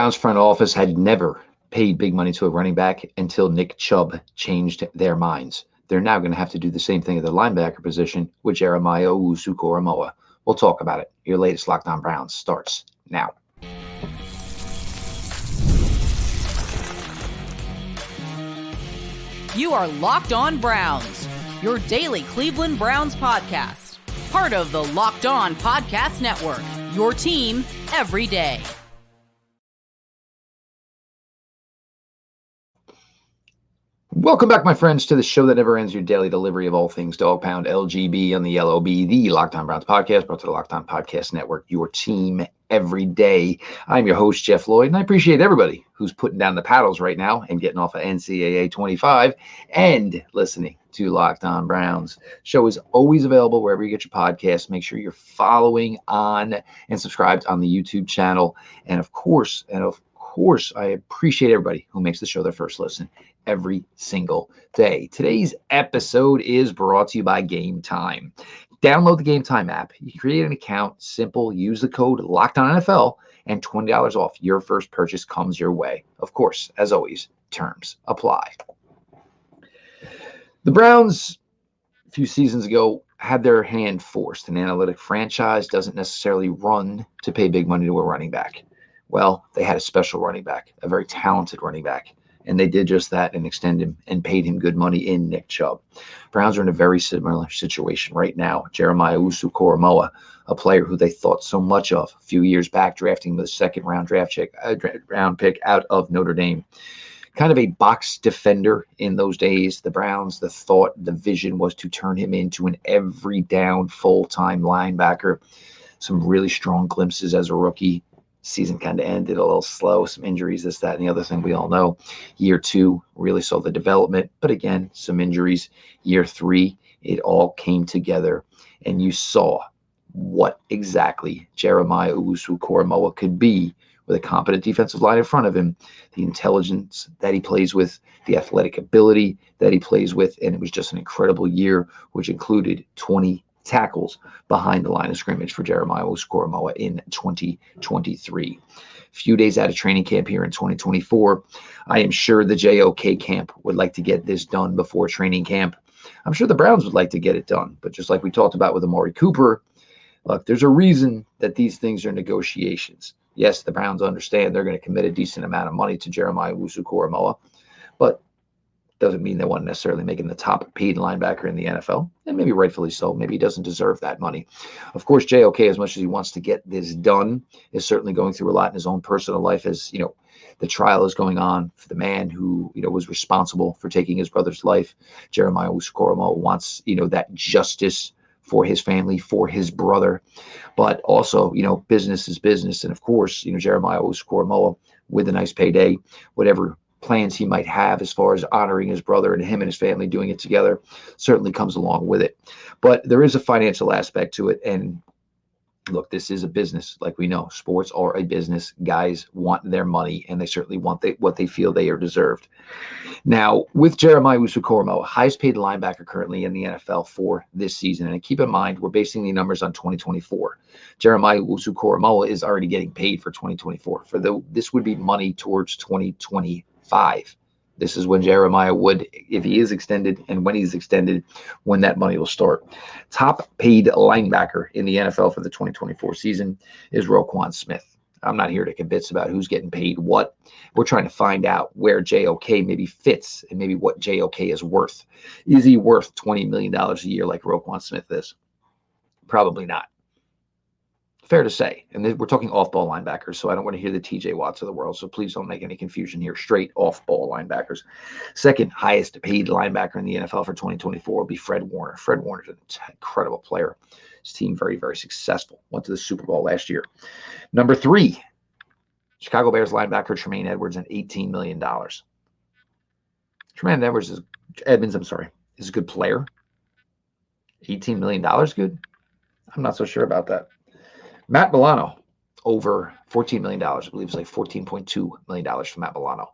Browns front office had never paid big money to a running back until Nick Chubb changed their minds. They're now going to have to do the same thing at the linebacker position with Jeremiah Owusu-Koramoah. We'll talk about it. Your latest Locked On Browns starts now. You are Locked On Browns, your daily Cleveland Browns podcast. Part of the Locked On Podcast Network, your team every day. Welcome back, my friends, to the show that never ends, your daily delivery of all things Dog Pound LGB on the LOB, the Locked On Browns podcast, brought to the Locked On Podcast Network, your team every day. I'm your host, Jeff Lloyd, and I appreciate everybody who's putting down the paddles right now and getting off of NCAA 25 and listening to Locked On Browns. Show is always available wherever you get your podcasts. Make sure you're following on and subscribed on the YouTube channel. And of course, I appreciate everybody who makes the show their first listen every single day. Today's episode is brought to you by Game Time. Download the Game Time app. You can create an account, simple, use the code LOCKEDONNFL, and $20 off your first purchase comes your way. Of course, as always, terms apply. The Browns, a few seasons ago, had their hand forced. An analytic franchise doesn't necessarily run to pay big money to a running back. Well, they had a special running back, a very talented running back, and they did just that and extended him and paid him good money in Nick Chubb. Browns are in a very similar situation right now. Jeremiah Owusu-Koramoah, a player who they thought so much of a few years back, drafting with a second-round round pick out of Notre Dame. Kind of a box defender in those days. The Browns, the vision was to turn him into an every down full-time linebacker. Some really strong glimpses as a rookie. Season kind of ended a little slow, some injuries, this, that, and the other thing we all know. Year 2 really saw the development, but again, some injuries. Year 3, it all came together, and you saw what exactly Jeremiah Owusu-Koramoah could be with a competent defensive line in front of him, the intelligence that he plays with, the athletic ability that he plays with, and it was just an incredible year, which included 20 tackles behind the line of scrimmage for Jeremiah Owusu-Koramoah in 2023. A few days out of training camp here in 2024, I am sure the JOK camp would like to get this done before training camp. I'm sure the Browns would like to get it done, but just like we talked about with Amari Cooper, look, there's a reason that these things are negotiations. Yes, the Browns understand they're going to commit a decent amount of money to Jeremiah Owusu-Koramoah, but doesn't mean they want to necessarily make him the top paid linebacker in the NFL, and maybe rightfully so. Maybe he doesn't deserve that money. Of course, JOK, as much as he wants to get this done, is certainly going through a lot in his own personal life as, the trial is going on for the man who, was responsible for taking his brother's life. Jeremiah Owusu-Koramoah wants, that justice for his family, for his brother, but also, business is business. And of course, Jeremiah Owusu-Koramoah with a nice payday, whatever plans he might have as far as honoring his brother and him and his family doing it together certainly comes along with it. But there is a financial aspect to it. And look, this is a business. Like we know, sports are a business. Guys want their money, and they certainly want what they feel they are deserved. Now, with Jeremiah Owusu-Koramoah, highest paid linebacker currently in the NFL for this season. And keep in mind, we're basing the numbers on 2024. Jeremiah Owusu-Koramoah is already getting paid for 2024. This would be money towards 2025. This is when Jeremiah would, if he is extended and when he's extended, when that money will start. Top paid linebacker in the NFL for the 2024 season is Roquan Smith. I'm not here to convince about who's getting paid what. We're trying to find out where JOK maybe fits and maybe what JOK is worth. Is he worth $20 million a year like Roquan Smith is? Probably not. Fair to say. And we're talking off-ball linebackers, so I don't want to hear the TJ Watts of the world, so please don't make any confusion here. Straight off-ball linebackers. Second highest paid linebacker in the NFL for 2024 will be Fred Warner. Fred Warner is an incredible player. His team very, very successful. Went to the Super Bowl last year. Number 3, Chicago Bears linebacker Tremaine Edwards at $18 million. Tremaine Edwards is a good player. $18 million good? I'm not so sure about that. Matt Milano, over $14 million. I believe it's like $14.2 million for Matt Milano.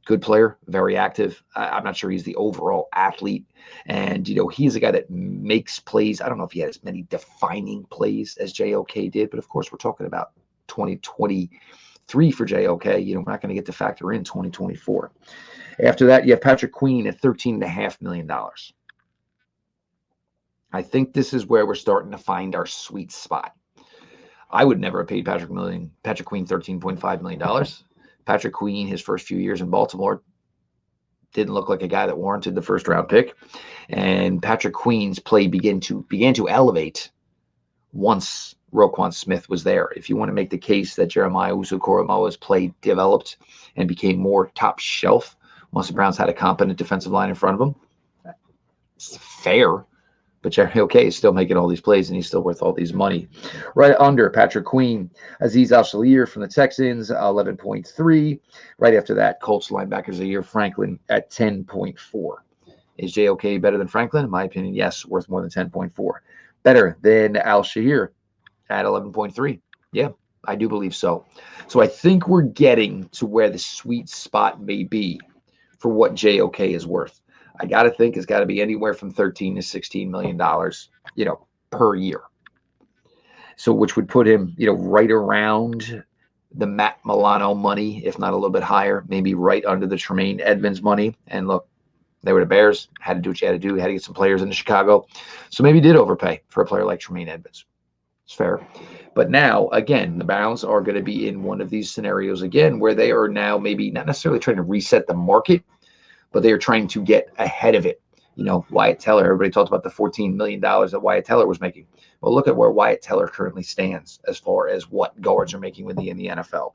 Good player, very active. I'm not sure he's the overall athlete. And, he's a guy that makes plays. I don't know if he had as many defining plays as JOK did, but of course we're talking about 2023 3 for JOK. We're not going to get to factor in 2024. After that, you have Patrick Queen at $13.5 million. I think this is where we're starting to find our sweet spot. I would never have paid Patrick Queen $13.5 million. Patrick Queen, his first few years in Baltimore, didn't look like a guy that warranted the first round pick. And Patrick Queen's play began to elevate once Roquan Smith was there. If you want to make the case that Jeremiah Owusu-Koramoah's play developed and became more top shelf once the Browns had a competent defensive line in front of them, it's fair. But JOK is still making all these plays, and he's still worth all these money. Right under Patrick Queen, Azeez Al-Shaair from the Texans, 11.3. Right after that, Colts linebackers a year, Franklin at 10.4. Is JOK better than Franklin? In my opinion, yes, worth more than 10.4. Better than Al-Shaair at 11.3. Yeah, I do believe so. So I think we're getting to where the sweet spot may be for what JOK is worth. I got to think it's got to be anywhere from $13 to $16 million, per year. So which would put him, right around the Matt Milano money, if not a little bit higher, maybe right under the Tremaine Edmonds money. And look, they were the Bears, had to do what you had to do, had to get some players into Chicago. So maybe did overpay for a player like Tremaine Edmonds. It's fair. But now, again, the Browns are going to be in one of these scenarios again where they are now maybe not necessarily trying to reset the market, but they are trying to get ahead of it. Wyatt Teller, everybody talked about the $14 million that Wyatt Teller was making. Well, look at where Wyatt Teller currently stands as far as what guards are making in the NFL.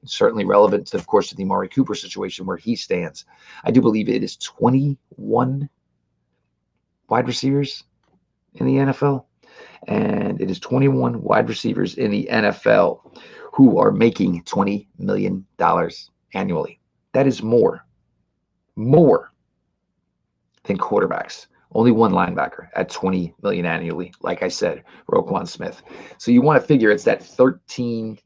It's certainly relevant, to, of course, to the Amari Cooper situation where he stands. I do believe it is 21 wide receivers in the NFL. And it is 21 wide receivers in the NFL who are making $20 million annually. That is more than quarterbacks. Only one linebacker at $20 million annually. Like I said, Roquan Smith. So you want to figure it's that 13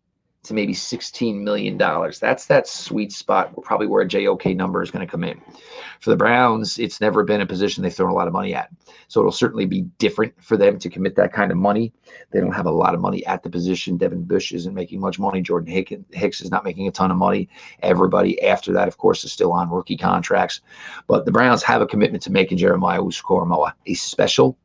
to maybe $16 million. That's that sweet spot, probably where a JOK number is going to come in. For the Browns, it's never been a position they've thrown a lot of money at. So it'll certainly be different for them to commit that kind of money. They don't have a lot of money at the position. Devin Bush isn't making much money. Jordan Hicks is not making a ton of money. Everybody after that, of course, is still on rookie contracts. But the Browns have a commitment to making Jeremiah Owusu-Koramoah a special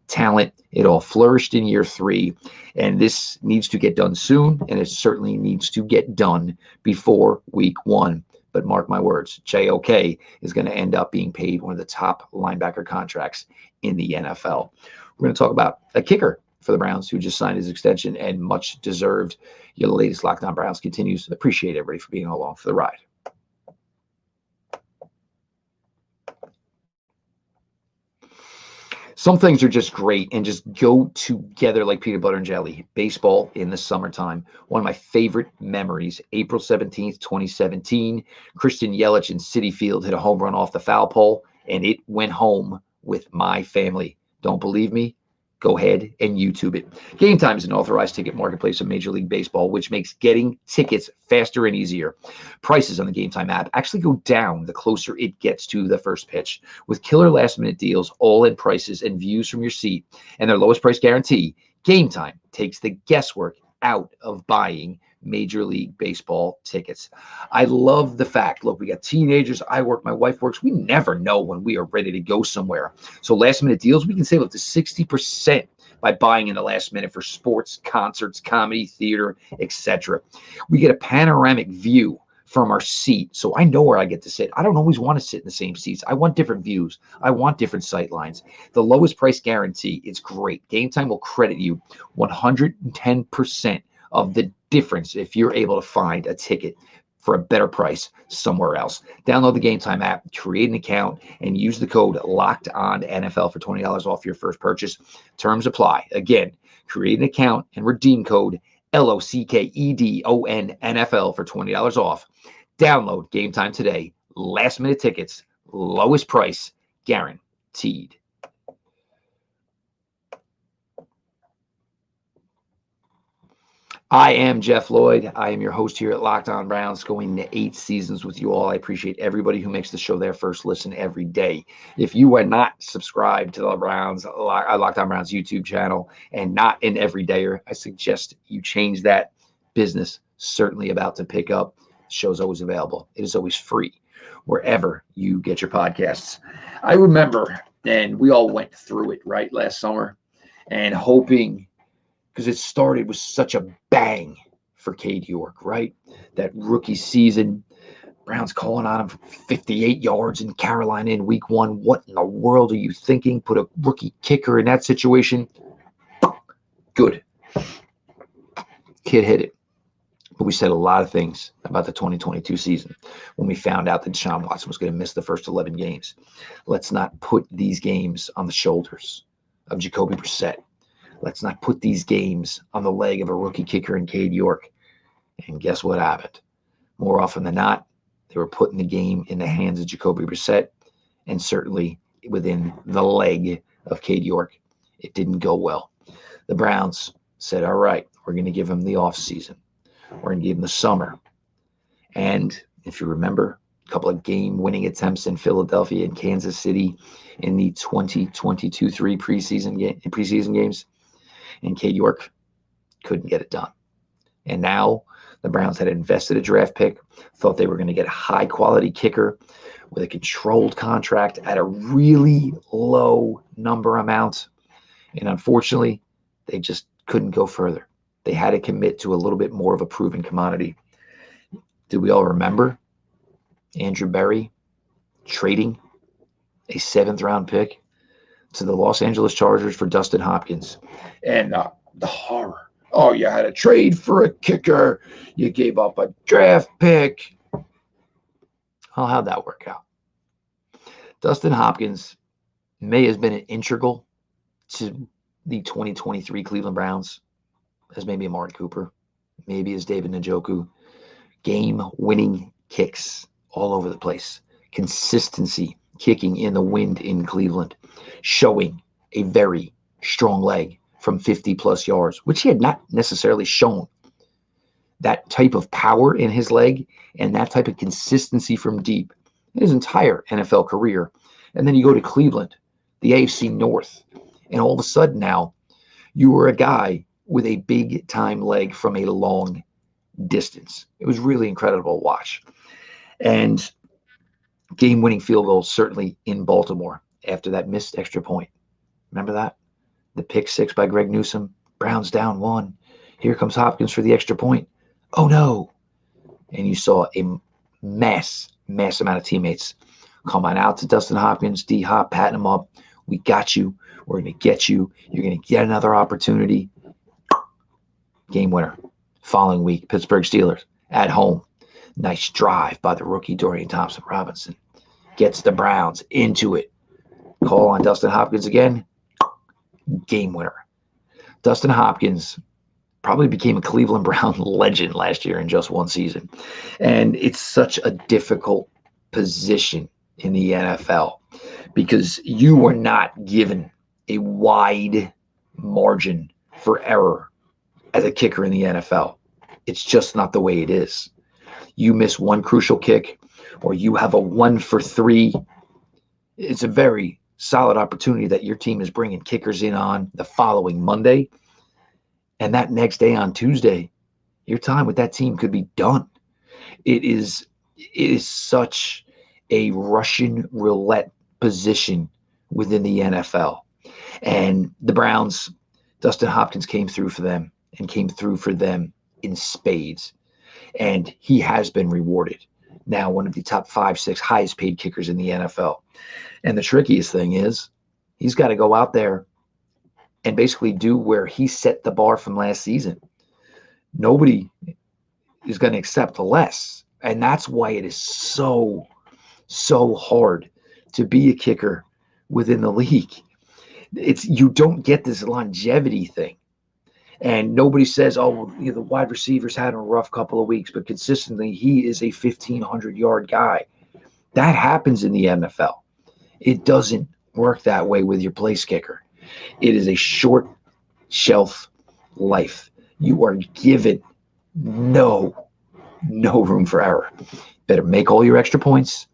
talent. It all flourished in year 3, and this needs to get done soon, and it certainly needs to get done before week 1. But mark my words, JOK is going to end up being paid one of the top linebacker contracts in the NFL. We're going to talk about a kicker for the Browns who just signed his extension and much deserved. Your latest Locked On Browns continues. Appreciate everybody for being along for the ride. Some things are just great and just go together like peanut butter and jelly. Baseball in the summertime. One of my favorite memories, April 17th, 2017. Christian Yelich in Citi Field hit a home run off the foul pole, and it went home with my family. Don't believe me? Go ahead and YouTube it. Game Time is an authorized ticket marketplace of Major League Baseball, which makes getting tickets faster and easier. Prices on the Game Time app actually go down the closer it gets to the first pitch. With killer last-minute deals, all-in prices, and views from your seat, and their lowest price guarantee, Game Time takes the guesswork out of buying Major League Baseball tickets. I love the fact, look, we got teenagers, I work, my wife works. We never know when we are ready to go somewhere. So last minute deals, we can save up to 60% by buying in the last minute for sports, concerts, comedy, theater, etc. We get a panoramic view from our seat, so I know where I get to sit. I don't always want to sit in the same seats. I want different views. I want different sight lines. The lowest price guarantee is great. Game Time will credit you 110% of the difference if you're able to find a ticket for a better price somewhere else. Download the Game Time app, create an account, and use the code LOCKEDONNFL for $20 off your first purchase. Terms apply. Again, create an account and redeem code LOCKEDONNFL for $20 off. Download Game Time today. Last minute tickets, lowest price, guaranteed. I am Jeff Lloyd. I am your host here at Locked On Browns, going to 8 seasons with you all. I appreciate everybody who makes the show their first listen every day. If you are not subscribed to the Browns, Locked On Browns YouTube channel and not an everydayer, I suggest you change that. Business certainly about to pick up. The show's always available. It is always free wherever you get your podcasts. I remember, and we all went through it, right, last summer, and hoping, because it started with such a bang for Cade York, right? That rookie season, Brown's calling on him for 58 yards in Carolina in week 1. What in the world are you thinking? Put a rookie kicker in that situation. Good. Kid hit it. But we said a lot of things about the 2022 season when we found out that Deshaun Watson was going to miss the first 11 games. Let's not put these games on the shoulders of Jacoby Brissett. Let's not put these games on the leg of a rookie kicker in Cade York. And guess what happened? More often than not, they were putting the game in the hands of Jacoby Brissett, and certainly within the leg of Cade York. It didn't go well. The Browns said, all right, we're going to give him the offseason. We're going to give him the summer. And if you remember, a couple of game-winning attempts in Philadelphia and Kansas City in the 2022-3 preseason games. And Cade York couldn't get it done. And now the Browns had invested a draft pick, thought they were going to get a high-quality kicker with a controlled contract at a really low number amount. And unfortunately, they just couldn't go further. They had to commit to a little bit more of a proven commodity. Do we all remember Andrew Berry trading a 7th-round pick to the Los Angeles Chargers for Dustin Hopkins? And the horror. Oh, you had a trade for a kicker. You gave up a draft pick. Well, how'd that work out? Dustin Hopkins may have been integral to the 2023 Cleveland Browns, as maybe a Martin Cooper, maybe as David Njoku. Game-winning kicks all over the place. Consistency, kicking in the wind in Cleveland, showing a very strong leg from 50-plus yards, which he had not necessarily shown. That type of power in his leg and that type of consistency from deep in his entire NFL career. And then you go to Cleveland, the AFC North, and all of a sudden now you were a guy with a big-time leg from a long distance. It was really incredible to watch. And game-winning field goal certainly in Baltimore after that missed extra point. Remember that? The pick 6 by Greg Newsome. Browns down 1. Here comes Hopkins for the extra point. Oh, no. And you saw a mass amount of teammates come on out to Dustin Hopkins, D-Hop, patting him up. We got you. We're going to get you. You're going to get another opportunity. Game winner. Following week, Pittsburgh Steelers at home. Nice drive by the rookie Dorian Thompson-Robinson. Gets the Browns into it. Call on Dustin Hopkins again. Game winner. Dustin Hopkins probably became a Cleveland Brown legend last year in just one season. And it's such a difficult position in the NFL because you were not given a wide margin for error as a kicker in the NFL. It's just not the way it is. You miss one crucial kick or you have a 1 for 3. It's a very solid opportunity that your team is bringing kickers in on the following Monday. And that next day on Tuesday, your time with that team could be done. It is such a Russian roulette position within the NFL. And the Browns, Dustin Hopkins came through for them and came through for them in spades. And he has been rewarded. Now one of the top 5, 6 highest paid kickers in the NFL. And the trickiest thing is he's got to go out there and basically do where he set the bar from last season. Nobody is going to accept less. And that's why it is so hard to be a kicker within the league. You don't get this longevity thing. And nobody says, oh, well, the wide receiver's had a rough couple of weeks, but consistently he is a 1,500-yard guy. That happens in the NFL. It doesn't work that way with your place kicker. It is a short shelf life. You are given no room for error. Better make all your extra points.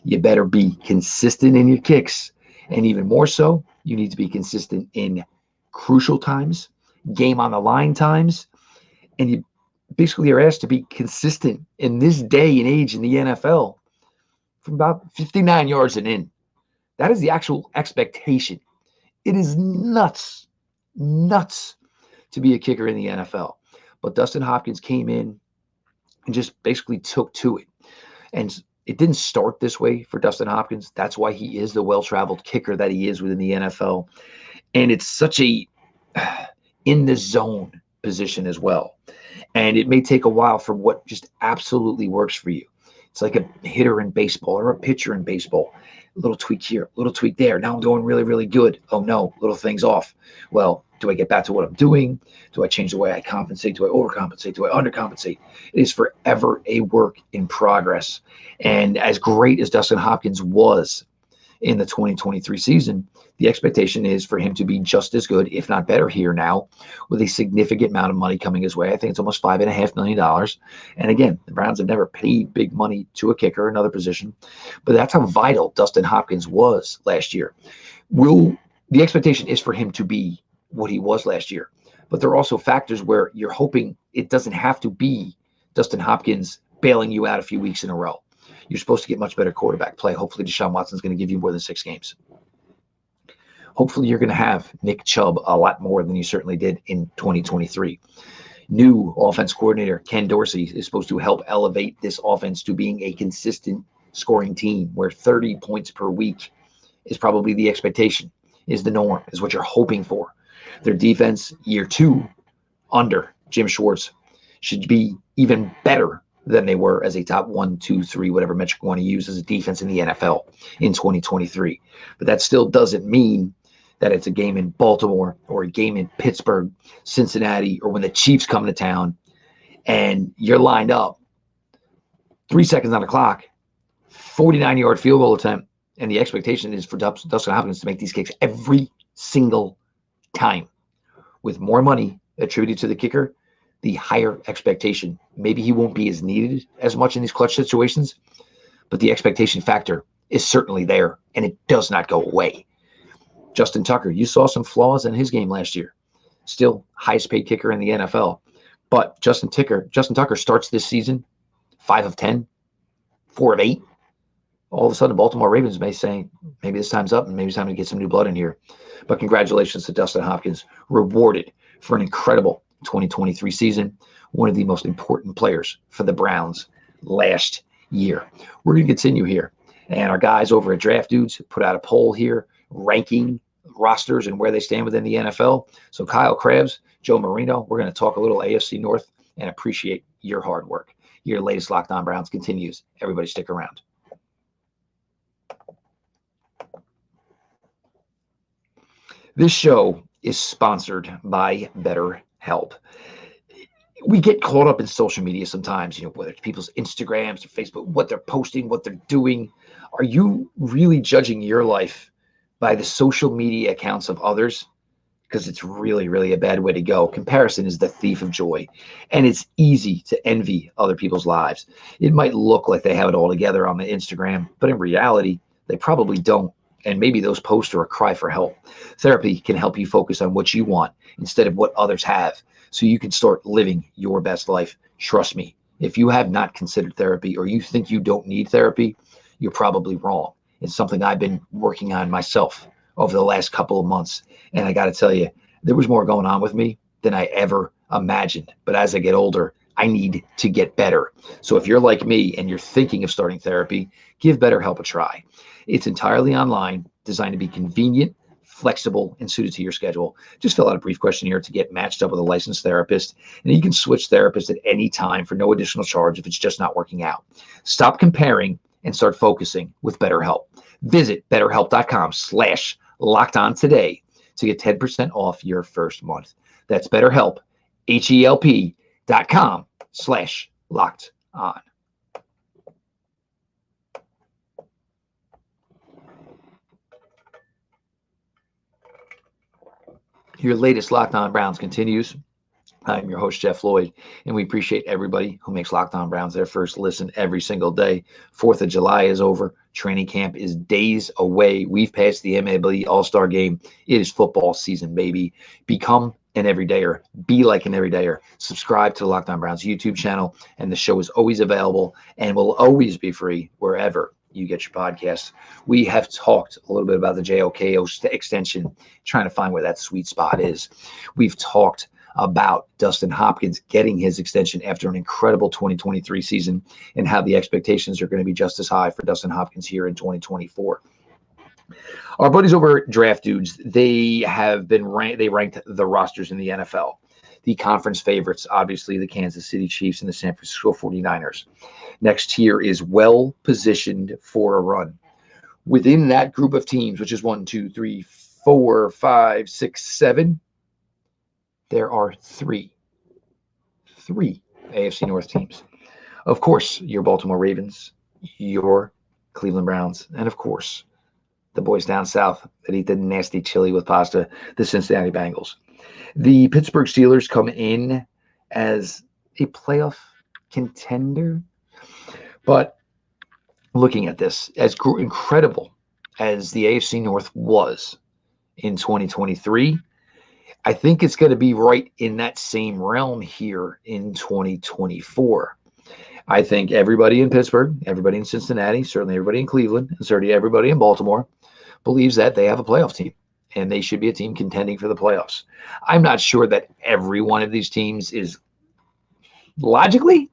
You better be consistent in your kicks. And even more so, you need to be consistent in crucial times, game on the line times, and you basically are asked to be consistent in this day and age in the NFL from about 59 yards and in. That is the actual expectation. It is nuts, nuts to be a kicker in the NFL. But Dustin Hopkins came in and just basically took to it. And it didn't start this way for Dustin Hopkins. That's why he is the well-traveled kicker that he is within the NFL. And it's such a in the zone position as well. And it may take a while for what just absolutely works for you. It's like a hitter in baseball or a pitcher in baseball. A little tweak here, a little tweak there. Now I'm doing really, really good. Oh no, little things off. Well, do I get back to what I'm doing? Do I change the way I compensate? Do I overcompensate? Do I undercompensate? It is forever a work in progress. And as great as Dustin Hopkins was in the 2023 season, the expectation is for him to be just as good, if not better, here now, with a significant amount of money coming his way. I think it's almost $5.5 million. And again, the Browns have never paid big money to a kicker, another position, but that's how vital Dustin Hopkins was last year. The expectation is for him to be what he was last year, but there are also factors where you're hoping it doesn't have to be Dustin Hopkins bailing you out a few weeks in a row. You're supposed to get much better quarterback play. Hopefully, Deshaun Watson's going to give you more than 6 games. Hopefully, you're going to have Nick Chubb a lot more than you certainly did in 2023. New offense coordinator Ken Dorsey is supposed to help elevate this offense to being a consistent scoring team where 30 points per week is probably the expectation, is the norm, is what you're hoping for. Their defense, year 2, under Jim Schwartz, should be even better than they were as a top 1, 2, 3, whatever metric you want to use as a defense in the NFL in 2023. But that still doesn't mean that it's a game in Baltimore or a game in Pittsburgh, Cincinnati, or when the Chiefs come to town and you're lined up 3 seconds on the clock, 49-yard field goal attempt, and the expectation is for Dustin Hopkins to make these kicks every single time with more money attributed to the kicker, the higher expectation. Maybe he won't be as needed as much in these clutch situations, but the expectation factor is certainly there, and it does not go away. Justin Tucker, you saw some flaws in his game last year. Still highest paid kicker in the NFL. But Justin Tucker starts this season 5 of 10, 4 of 8. All of a sudden, Baltimore Ravens may say, maybe this time's up and maybe it's time to get some new blood in here. But congratulations to Dustin Hopkins, rewarded for an incredible 2023 season, one of the most important players for the Browns last year. We're going to continue here. And our guys over at Draft Dudes put out a poll here ranking rosters and where they stand within the NFL. So Kyle Krabs, Joe Marino, we're going to talk a little AFC North and appreciate your hard work. Your latest Locked On Browns continues. Everybody stick around. This show is sponsored by BetterHelp. We get caught up in social media sometimes, whether it's people's Instagrams or Facebook, what they're posting, what they're doing. Are you really judging your life by the social media accounts of others? Because it's really, really a bad way to go. Comparison is the thief of joy, and it's easy to envy other people's lives. It might look like they have it all together on the Instagram, but in reality, they probably don't. And maybe those posts are a cry for help. Therapy can help you focus on what you want instead of what others have, so you can start living your best life. Trust me, if you have not considered therapy or you think you don't need therapy, you're probably wrong. It's something I've been working on myself over the last couple of months. And I got to tell you, there was more going on with me than I ever imagined. But as I get older, I need to get better. So if you're like me and you're thinking of starting therapy, give BetterHelp a try. It's entirely online, designed to be convenient, flexible, and suited to your schedule. Just fill out a brief questionnaire to get matched up with a licensed therapist, and you can switch therapists at any time for no additional charge if it's just not working out. Stop comparing and start focusing with BetterHelp. Visit BetterHelp.com/LockedOn today to get 10% off your first month. That's BetterHelp, HELP.com/LockedOn. Your latest Locked On Browns continues. I'm your host, Jeff Lloyd, and we appreciate everybody who makes Locked On Browns their first listen every single day. 4th of July is over. Training camp is days away. We've passed the MLB All-Star game. It is football season, baby. Become an everydayer. Be like an everydayer. Subscribe to the Locked On Browns YouTube channel, and the show is always available and will always be free wherever you get your podcasts. We have talked a little bit about the JOKO extension, trying to find where that sweet spot is. We've talked about Dustin Hopkins getting his extension after an incredible 2023 season and how the expectations are going to be just as high for Dustin Hopkins here in 2024. Our buddies over at Draft Dudes, they ranked the rosters in the NFL. The conference favorites, obviously the Kansas City Chiefs and the San Francisco 49ers. Next tier is well positioned for a run. Within that group of teams, which is 1, 2, 3, 4, 5, 6, 7, there are three AFC North teams. Of course, your Baltimore Ravens, your Cleveland Browns, and of course, the boys down south that eat the nasty chili with pasta, the Cincinnati Bengals. The Pittsburgh Steelers come in as a playoff contender, but looking at this, as incredible as the AFC North was in 2023, I think it's going to be right in that same realm here in 2024. I think everybody in Pittsburgh, everybody in Cincinnati, certainly everybody in Cleveland, and certainly everybody in Baltimore believes that they have a playoff team and they should be a team contending for the playoffs. I'm not sure that every one of these teams is logically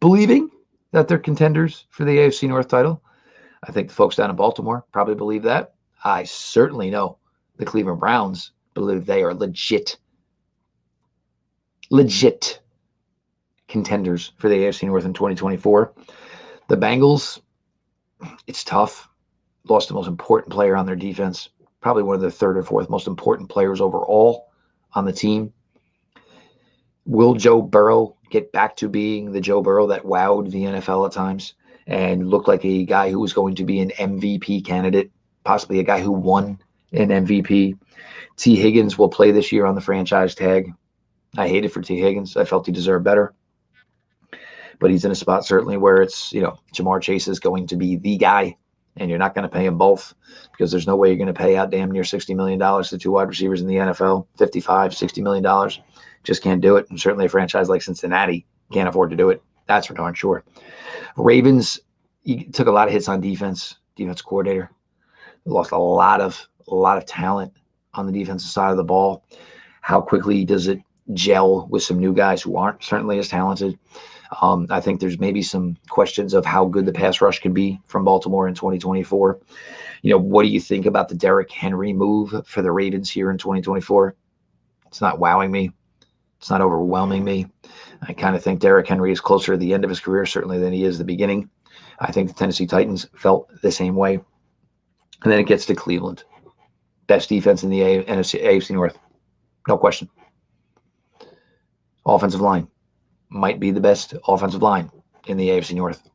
believing that they're contenders for the AFC North title. I think the folks down in Baltimore probably believe that. I certainly know the Cleveland Browns believe they are legit contenders for the AFC North in 2024. The Bengals, it's tough. Lost the most important player on their defense, probably one of the third or fourth most important players overall on the team. Will Joe Burrow get back to being the Joe Burrow that wowed the NFL at times and looked like a guy who was going to be an MVP candidate, possibly a guy who won an MVP? T. Higgins will play this year on the franchise tag. I hate it for T. Higgins. I felt he deserved better. But he's in a spot certainly where it's, Jamar Chase is going to be the guy, and you're not going to pay them both because there's no way you're going to pay out damn near $60 million to two wide receivers in the NFL, $55, $60 million. Just can't do it. And certainly a franchise like Cincinnati can't afford to do it. That's for darn sure. Ravens, you took a lot of hits on defense coordinator. They lost a lot of talent on the defensive side of the ball. How quickly does it gel with some new guys who aren't certainly as talented? I think there's maybe some questions of how good the pass rush can be from Baltimore in 2024. What do you think about the Derrick Henry move for the Ravens here in 2024? It's not wowing me. It's not overwhelming me. I kind of think Derrick Henry is closer to the end of his career, certainly, than he is the beginning. I think the Tennessee Titans felt the same way. And then it gets to Cleveland. Best defense in the AFC North. No question. Offensive line. Might be the best offensive line in the AFC North.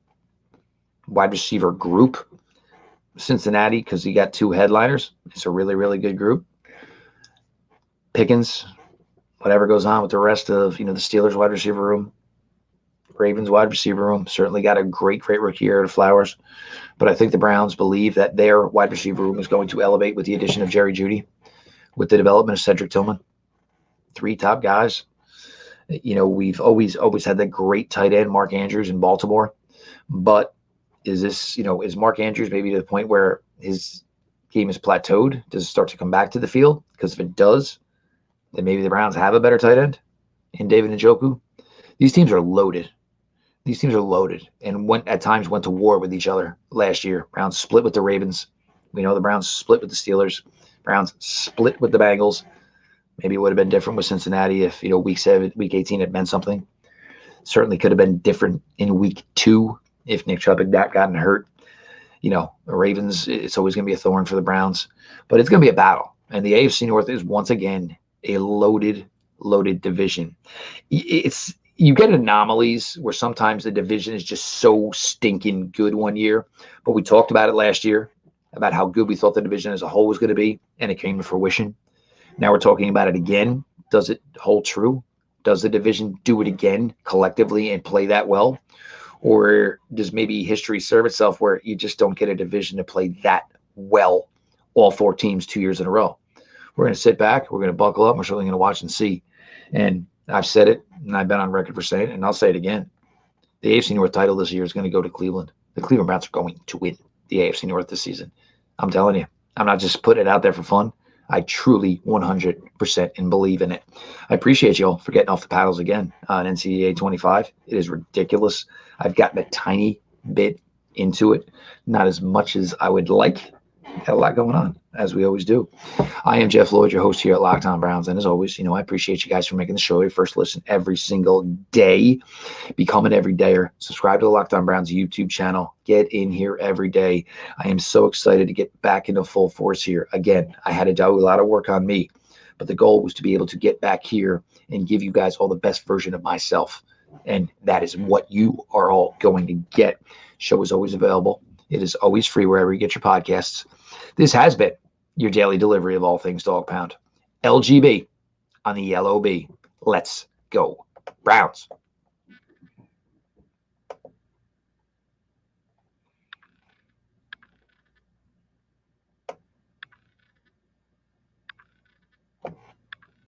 Wide receiver group. Cincinnati, because you got two headliners. It's a really, really good group. Pickens, whatever goes on with the rest of, the Steelers wide receiver room. Ravens wide receiver room. Certainly got a great rookie here at Flowers. But I think the Browns believe that their wide receiver room is going to elevate with the addition of Jerry Jeudy, with the development of Cedric Tillman. 3 top guys. We've always had that great tight end, Mark Andrews in Baltimore. But is Mark Andrews maybe to the point where his game is plateaued? Does it start to come back to the field? Because if it does, then maybe the Browns have a better tight end in David Njoku. These teams are loaded. And at times went to war with each other last year. Browns split with the Ravens. We know the Browns split with the Steelers. Browns split with the Bengals. Maybe it would have been different with Cincinnati if, week 18 had meant something. Certainly could have been different in week 2 if Nick Chubb had not gotten hurt. The Ravens, it's always going to be a thorn for the Browns. But it's going to be a battle. And the AFC North is once again a loaded division. You get anomalies where sometimes the division is just so stinking good one year. But we talked about it last year, about how good we thought the division as a whole was going to be, and it came to fruition. Now we're talking about it again. Does it hold true? Does the division do it again collectively and play that well? Or does maybe history serve itself where you just don't get a division to play that well, all 4 teams 2 years in a row? We're going to sit back. We're going to buckle up. We're certainly going to watch and see. And I've said it, and I've been on record for saying it, and I'll say it again. The AFC North title this year is going to go to Cleveland. The Cleveland Browns are going to win the AFC North this season. I'm telling you. I'm not just putting it out there for fun. I truly 100% and believe in it. I appreciate y'all for getting off the paddles again on NCAA 25. It is ridiculous. I've gotten a tiny bit into it, not as much as I would like. Got a lot going on, as we always do. I am Jeff Lloyd, your host here at Locked On Browns. And as always, I appreciate you guys for making the show your first listen every single day. Become an everydayer. Subscribe to the Locked On Browns YouTube channel. Get in here every day. I am so excited to get back into full force here. Again, I had to do a lot of work on me, but the goal was to be able to get back here and give you guys all the best version of myself. And that is what you are all going to get. Show is always available. It is always free wherever you get your podcasts. This has been your daily delivery of all things Dog Pound. LGB on the LOB. Let's go, Browns.